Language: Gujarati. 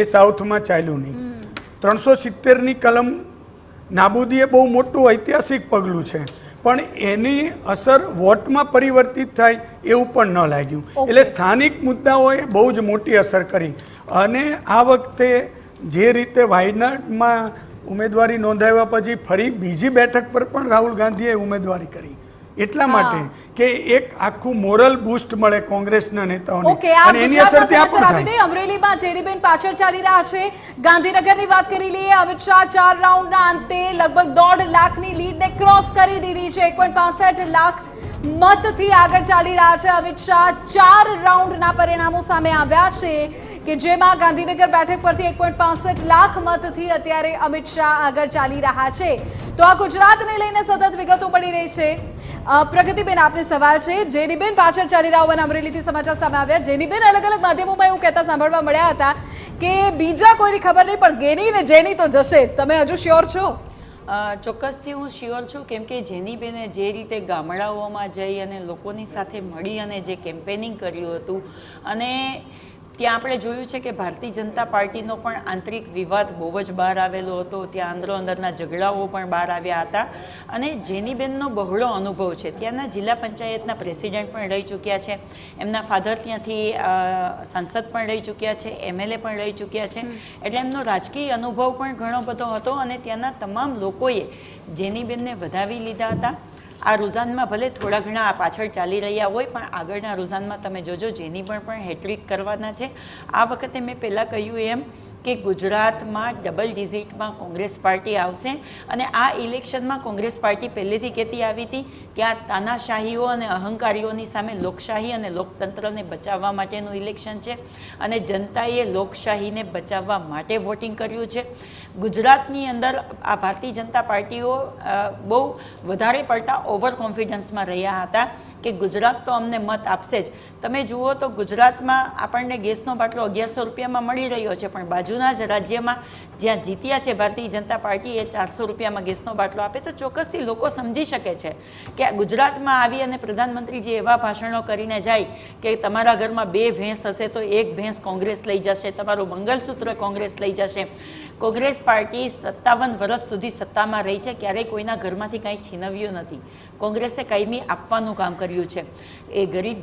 એ સાઉથમાં ચાલ્યું નહીં. 370ની કલમ નાબૂદી એ બહુ મોટું ઐતિહાસિક પગલું છે, પણ એની અસર વોટમાં પરિવર્તિત થાય એવું પણ ન લાગ્યું. એટલે સ્થાનિક મુદ્દાઓએ બહુ જ મોટી અસર કરી. અને આ વખતે જે રીતે વાયનાડમાં ઉમેદવારી નોંધાવ્યા પછી ફરી બીજી બેઠક પર પણ રાહુલ ગાંધીએ ઉમેદવારી કરી, એટલા માટે કે એક આખું મોરલ બૂસ્ટ મળે કોંગ્રેસના નેતાઓને અને એની અસર ત્યાં પણ થાય. અમરેલીમાં જેરીબેન પાછળ ચાલી રહ્યા છે. ગાંધીનગરની વાત કરી લઈએ. અમિત શાહ 4 રાઉન્ડના અંતે લગભગ 1.5 લાખની લીડને ક્રોસ કરી દીધી છે. 1.65 લાખ મતથી આગળ ચાલી રહ્યા છે અમિત શાહ. 4 રાઉન્ડના પરિણામો સામે આવ્યા છે કે જેમાં ગાંધીનગર બેઠક પરથી 1.65 લાખ મતથી અત્યારે અમિત શાહ આગળ ચાલી રહ્યા છે. તો આ ગુજરાતને લઈને સતત વિગતો પડી રહી છે. પ્રગતિબેન, આપને સવાલ છે. જેનીબેન પાછળ ચાલી રહ્યા હોવાના અમરેલીથી સમાચાર સામે આવ્યા. જેનીબેન અલગ અલગ માધ્યમોમાં એવું કહેતા સાંભળવા મળ્યા હતા કે બીજા કોઈની ખબર નહીં, પણ ગેની ને જેની તો જશે. તમે હજુ શ્યોર છો? ચોક્કસથી હું શ્યોર છું, કેમ કે જેનીબેને જે રીતે ગામડાઓમાં જઈ અને લોકોની સાથે મળી અને જે કેમ્પેનિંગ કર્યું હતું, અને ત્યાં આપણે જોયું છે કે ભારતીય જનતા પાર્ટીનો પણ આંતરિક વિવાદ બહુ જ બહાર આવેલો હતો. ત્યાં અંદરોઅંદરના ઝઘડાઓ પણ બહાર આવ્યા હતા. અને જેનીબેનનો બહોળો અનુભવ છે. ત્યાંના જિલ્લા પંચાયતના પ્રેસિડેન્ટ પણ રહી ચૂક્યા છે. એમના ફાધર ત્યાંથી સાંસદ પણ રહી ચૂક્યા છે, એમએલએ પણ રહી ચૂક્યા છે. એટલે એમનો રાજકીય અનુભવ પણ ઘણો બધો હતો. અને ત્યાંના તમામ લોકોએ જેનીબેનને વધાવી લીધા હતા. આ રૂઝાનમાં ભલે થોડા ઘણા પાછળ ચાલી રહ્યા હોય, પણ આગળના રૂઝાનમાં તમે જોજો જેનીબેન પણ હેટ્રિક કરવાના છે. આ વખતે મેં પહેલાં કહ્યું એમ કે ગુજરાતમાં ડબલ ડિઝિટમાં કોંગ્રેસ પાર્ટી આવશે. અને આ ઇલેક્શનમાં કોંગ્રેસ પાર્ટી પહેલેથી કહેતી આવી હતી કે આ તાનાશાહીઓ અને અહંકારીઓની સામે લોકશાહી અને લોકતંત્રને બચાવવા માટેનું ઇલેક્શન છે, અને જનતાએ લોકશાહીને બચાવવા માટે વોટિંગ કર્યું છે. ગુજરાતની અંદર આ ભારતીય જનતા પાર્ટીઓ બહુ વધારે પડતા ઓવર કોન્ફિડન્સમાં રહ્યા હતા કે ગુજરાત તો અમને મત આપશે જ. તમે જુઓ તો ગુજરાતમાં આપણને ગેસનો બાટલો 1100 રૂપિયામાં મળી રહ્યો છે, પણ બાજુના જ રાજ્યમાં જ્યાં જીત્યા છે ભારતીય જનતા પાર્ટી, એ 400 રૂપિયામાં ગેસનો બાટલો આપે. તો ચોક્કસથી લોકો સમજી શકે છે કે ગુજરાતમાં આવી અને પ્રધાનમંત્રીજી એવા ભાષણો કરીને જાય કે તમારા ઘરમાં 2 ભેંસ હશે તો 1 ભેંસ કોંગ્રેસ લઈ જશે, તમારું મંગલસૂત્ર કોંગ્રેસ લઈ જશે. કોંગ્રેસ પાર્ટી 57 વર્ષ સુધી સત્તામાં રહી છે, ક્યારેય કોઈના ઘરમાંથી કંઈ છીનવ્યું નથી. કોંગ્રેસે કાયમી આપવાનું કામ કર્યું છે. એ ગરીબ